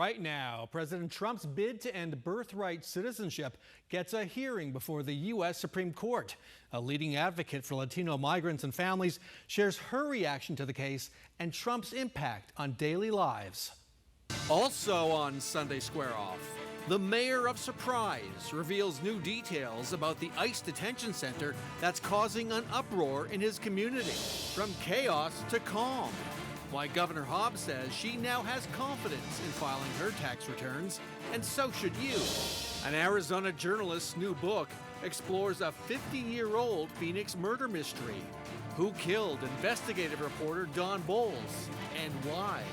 right now, President Trump's bid to end birthright citizenship gets a hearing before the U.S. Supreme Court. A leading advocate for Latino migrants and families shares her reaction to the case and Trump's impact on daily lives. Also on Sunday Square Off, the mayor of Surprise reveals new details about the ICE detention center that's causing an uproar in his community. From chaos to calm. Why Governor Hobbs says she now has confidence in filing her tax returns, and so should you. An Arizona journalist's new book explores a 50-year-old Phoenix murder mystery. Who killed investigative reporter Don Bowles, and why?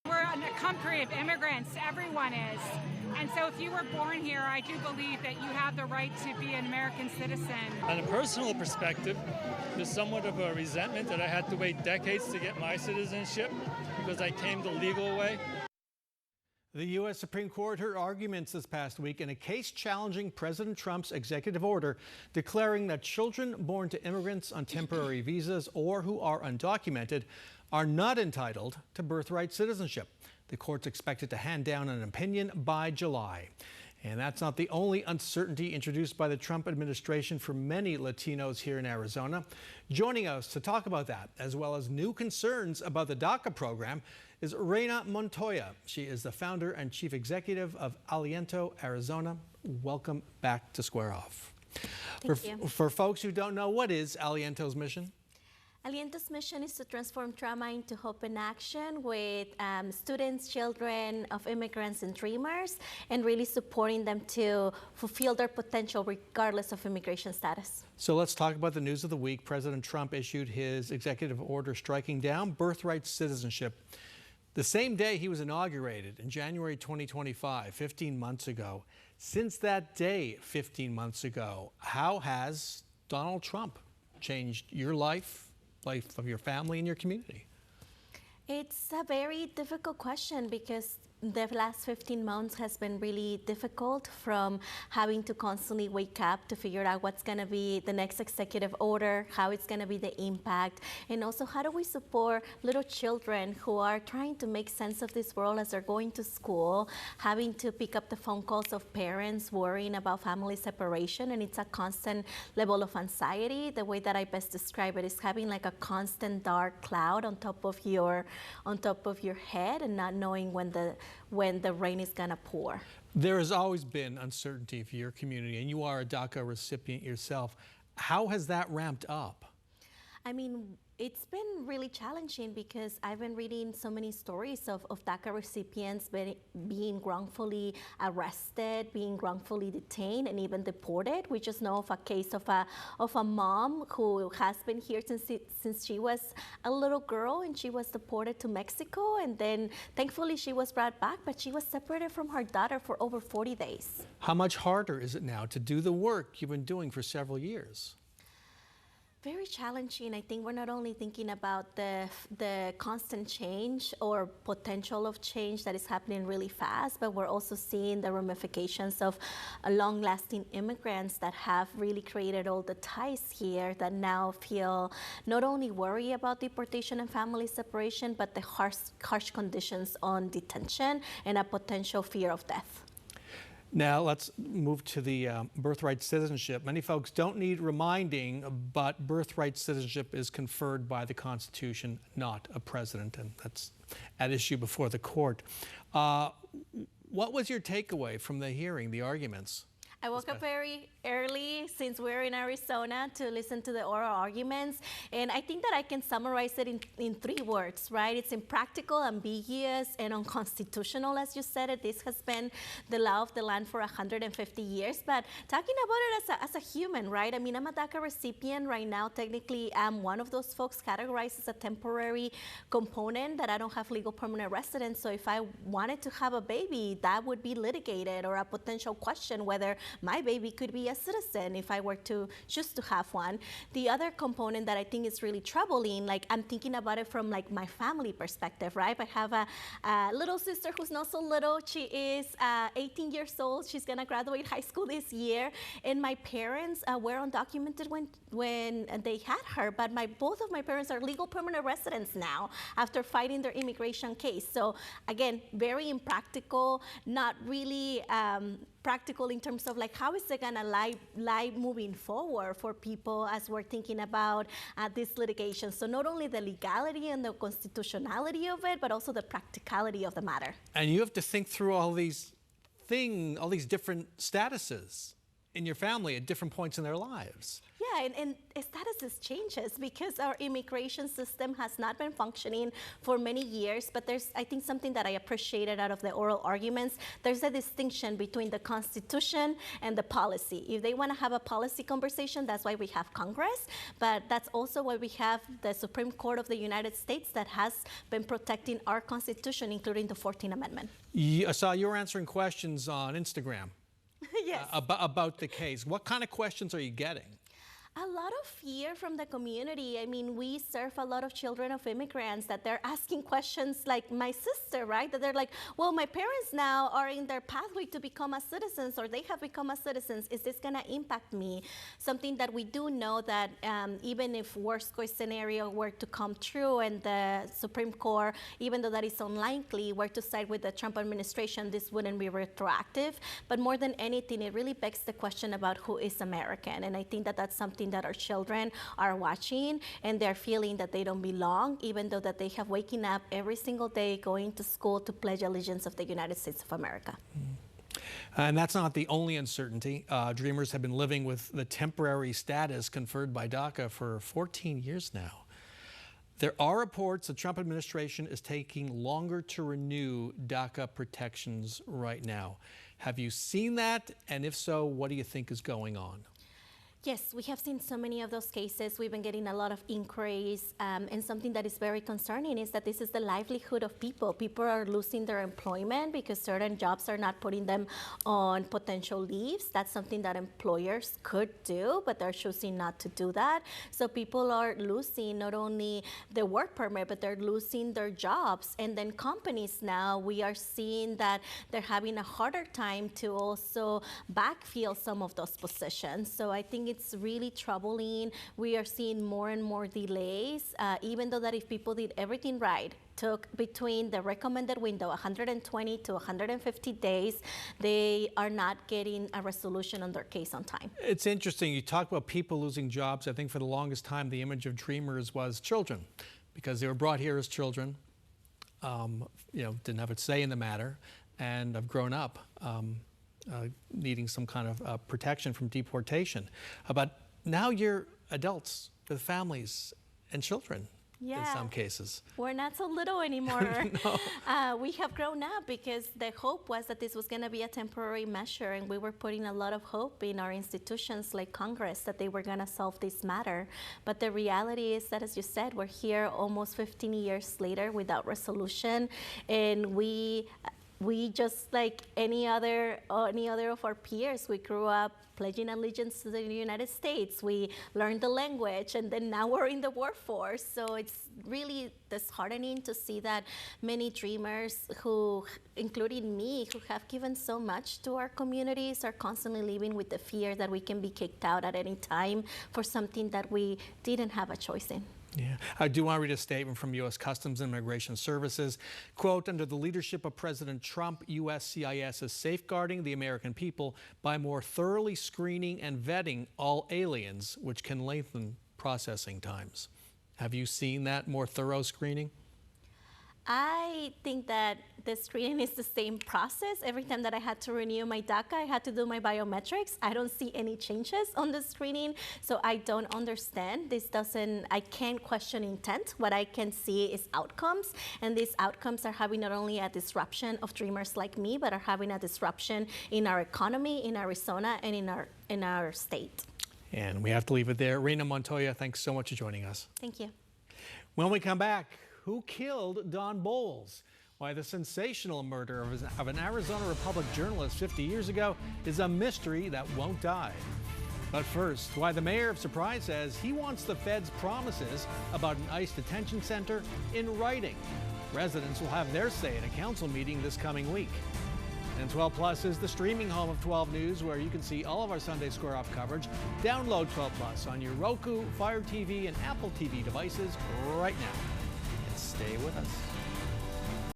We're a country of immigrants, everyone is. And so if you were born here, I do believe that you have the right to be an American citizen. On a personal perspective, there's somewhat of a resentment that I had to wait decades to get my citizenship because I came the legal way. The U.S. Supreme Court heard arguments this past week in a case challenging President Trump's executive order declaring that children born to immigrants on temporary visas or who are undocumented are not entitled to birthright citizenship. The court's expected to hand down an opinion by July. And that's not the only uncertainty introduced by the Trump administration for many Latinos here in Arizona. Joining us to talk about that, as well as new concerns about the DACA program, is Reyna Montoya. She is the founder and chief executive of Aliento Arizona. Welcome back to Square Off. Thank you. For folks who don't know, what is Aliento's mission? Aliento's mission is to transform trauma into hope and action with students, children of immigrants and dreamers, and really supporting them to fulfill their potential regardless of immigration status. So let's talk about the news of the week. President Trump issued his executive order striking down birthright citizenship the same day he was inaugurated in January 2025, 15 months ago. Since that day, 15 months ago, how has Donald Trump changed your life of your family and your community? It's a very difficult question because the last 15 months has been really difficult, from having to constantly wake up to figure out what's going to be the next executive order, how it's going to be the impact, and also how do we support little children who are trying to make sense of this world as they're going to school, having to pick up the phone calls of parents worrying about family separation, and it's a constant level of anxiety. The way that I best describe it is having like a constant dark cloud on top of your head and not knowing when the rain is gonna pour. There has always been uncertainty for your community, and you are a DACA recipient yourself. How has that ramped up? I mean, it's been really challenging because I've been reading so many stories of DACA recipients being wrongfully arrested, being wrongfully detained, and even deported. We just know of a case of a mom who has been here since she was a little girl, and she was deported to Mexico, and then thankfully she was brought back, but she was separated from her daughter for over 40 days. How much harder is it now to do the work you've been doing for several years? Very challenging. I think we're not only thinking about the constant change or potential of change that is happening really fast, but we're also seeing the ramifications of long-lasting immigrants that have really created all the ties here that now feel not only worry about deportation and family separation, but the harsh conditions on detention and a potential fear of death. Now let's move to the birthright citizenship. Many folks don't need reminding, but birthright citizenship is conferred by the Constitution, not a president, and that's at issue before the court. What was your takeaway from the hearing, the arguments? I woke up very early since we're in Arizona to listen to the oral arguments, and I think that I can summarize it in 3 words, right? It's impractical, ambiguous, and unconstitutional, as you said it. This has been the law of the land for 150 years, but talking about it as a human, right? I mean, I'm a DACA recipient right now. Technically, I'm one of those folks categorized as a temporary component that I don't have legal permanent residence, so if I wanted to have a baby, that would be litigated, or a potential question whether my baby could be a citizen if I were to choose to have one. The other component that I think is really troubling, like I'm thinking about it from like my family perspective, right? I have a little sister who's not so little. She is 18 years old. She's gonna graduate high school this year. And my parents were undocumented when they had her, but both of my parents are legal permanent residents now after fighting their immigration case. So again, very impractical, not really practical in terms of like how is it gonna lie moving forward for people as we're thinking about this litigation. So not only the legality and the constitutionality of it, but also the practicality of the matter. And you have to think through all these different statuses in your family at different points in their lives. Yeah, and status changes because our immigration system has not been functioning for many years, but there's, I think, something that I appreciated out of the oral arguments. There's a distinction between the Constitution and the policy. If they want to have a policy conversation, that's why we have Congress, but that's also why we have the Supreme Court of the United States that has been protecting our Constitution, including the 14th Amendment. I saw you were answering questions on Instagram. Yes. About the case. What kind of questions are you getting? A lot of fear from the community. I mean, we serve a lot of children of immigrants that they're asking questions like my sister, right? That they're like, well, my parents now are in their pathway to become a citizens, or they have become a citizens. Is this gonna impact me? Something that we do know that even if worst case scenario were to come true and the Supreme Court, even though that is unlikely, were to side with the Trump administration, this wouldn't be retroactive. But more than anything, it really begs the question about who is American. And I think that that's something that our children are watching, and they're feeling that they don't belong, even though that they have waking up every single day, going to school to pledge allegiance of the United States of America. And that's not the only uncertainty. Dreamers have been living with the temporary status conferred by DACA for 14 years now. There are reports the Trump administration is taking longer to renew DACA protections right now. Have you seen that? And if so, what do you think is going on? Yes, we have seen so many of those cases. We've been getting a lot of inquiries, and something that is very concerning is that this is the livelihood of people. People are losing their employment because certain jobs are not putting them on potential leaves. That's something that employers could do, but they're choosing not to do that. So people are losing not only the work permit, but they're losing their jobs. And then companies now, we are seeing that they're having a harder time to also backfill some of those positions. So I think it's really troubling. We are seeing more and more delays, even though that if people did everything right, took between the recommended window 120 to 150 days, they are not getting a resolution on their case on time. It's interesting. You talk about people losing jobs. I think for the longest time, the image of Dreamers was children, because they were brought here as children, didn't have a say in the matter, and have grown up. Needing some kind of protection from deportation. But now you're adults with families and children in some cases. We're not so little anymore. No. We have grown up because the hope was that this was going to be a temporary measure, and we were putting a lot of hope in our institutions like Congress that they were going to solve this matter. But the reality is that, as you said, we're here almost 15 years later without resolution, and we just like any other of our peers, we grew up pledging allegiance to the United States. We learned the language, and then now we're in the workforce. So it's really disheartening to see that many dreamers who, including me, who have given so much to our communities, are constantly living with the fear that we can be kicked out at any time for something that we didn't have a choice in. Yeah, I do want to read a statement from U.S. Customs and Immigration Services. Quote, under the leadership of President Trump, USCIS is safeguarding the American people by more thoroughly screening and vetting all aliens, which can lengthen processing times. Have you seen that more thorough screening? I think that the screening is the same process. Every time that I had to renew my DACA, I had to do my biometrics. I don't see any changes on the screening, so I don't understand. I can't question intent. What I can see is outcomes, and these outcomes are having not only a disruption of dreamers like me, but are having a disruption in our economy, in Arizona, and in our state. And we have to leave it there. Reyna Montoya, thanks so much for joining us. Thank you. When we come back, who killed Don Bowles? Why the sensational murder of an Arizona Republic journalist 50 years ago is a mystery that won't die. But first, why the mayor of Surprise says he wants the Fed's promises about an ICE detention center in writing. Residents will have their say at a council meeting this coming week. And 12 Plus is the streaming home of 12 News, where you can see all of our Sunday Square Off coverage. Download 12 Plus on your Roku, Fire TV, and Apple TV devices right now. And stay with us.